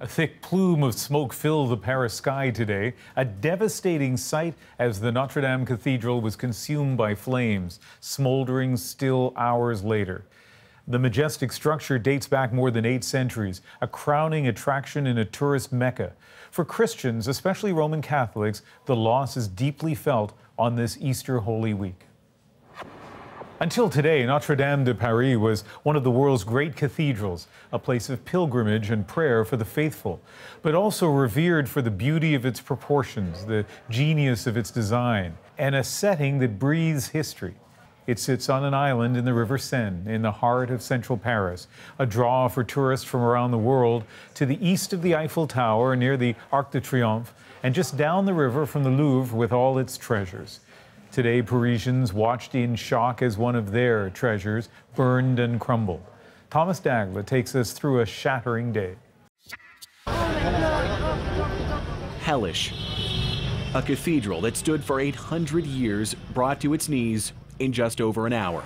A thick plume of smoke filled the Paris sky today, a devastating sight as the Notre-Dame Cathedral was consumed by flames, smoldering still hours later. The majestic structure dates back more than 8 centuries, a crowning attraction in a tourist mecca. For Christians, especially Roman Catholics, the loss is deeply felt on this Easter Holy Week. Until today, Notre-Dame de Paris was one of the world's great cathedrals, a place of pilgrimage and prayer for the faithful, but also revered for the beauty of its proportions, the genius of its design, and a setting that breathes history. It sits on an island in the River Seine, in the heart of central Paris, a draw for tourists from around the world, to the east of the Eiffel Tower near the Arc de Triomphe, and just down the river from the Louvre with all its treasures. Today, Parisians watched in shock as one of their treasures burned and crumbled. Thomas Dagla takes us through a shattering day. Hellish. A cathedral that stood for 800 years brought to its knees in just over an hour.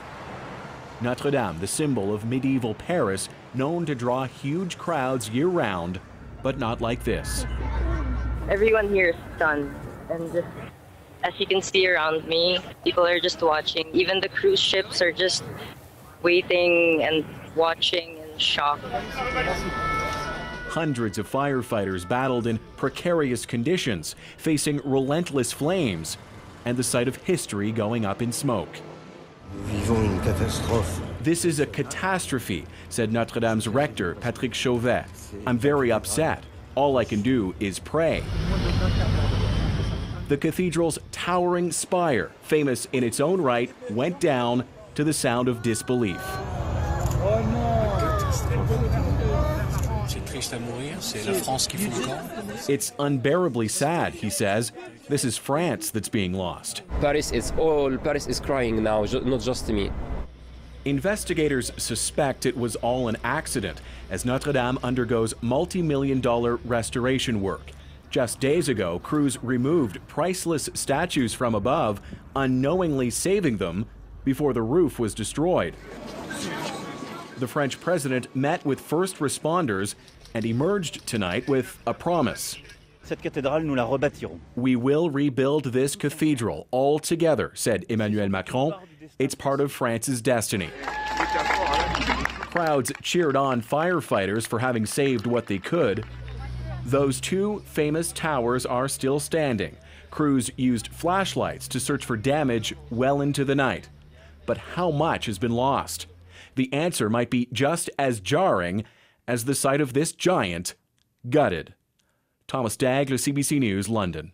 Notre-Dame, the symbol of medieval Paris, known to draw huge crowds year-round, but not like this. Everyone here is stunned, and just as you can see around me, people are just watching. Even the cruise ships are just waiting and watching in shock. Hundreds of firefighters battled in precarious conditions, facing relentless flames and the sight of history going up in smoke. This is a catastrophe, said Notre-Dame's rector, Patrick Chauvet. I'm very upset. All I can do is pray. The cathedral's towering spire, famous in its own right, went down to the sound of disbelief. It's unbearably sad, he says. This is France that's being lost. Paris is crying now, not just me. Investigators suspect it was all an accident as Notre-Dame undergoes multi-million-dollar restoration work. Just days ago, crews removed priceless statues from above, unknowingly saving them before the roof was destroyed. The French president met with first responders and emerged tonight with a promise. We will rebuild this cathedral all together, said Emmanuel Macron. It's part of France's destiny. Crowds cheered on firefighters for having saved what they could. Those 2 famous towers are still standing. Crews used flashlights to search for damage well into the night. But how much has been lost? The answer might be just as jarring as the sight of this giant gutted. Thomas Dagla, CBC News, London.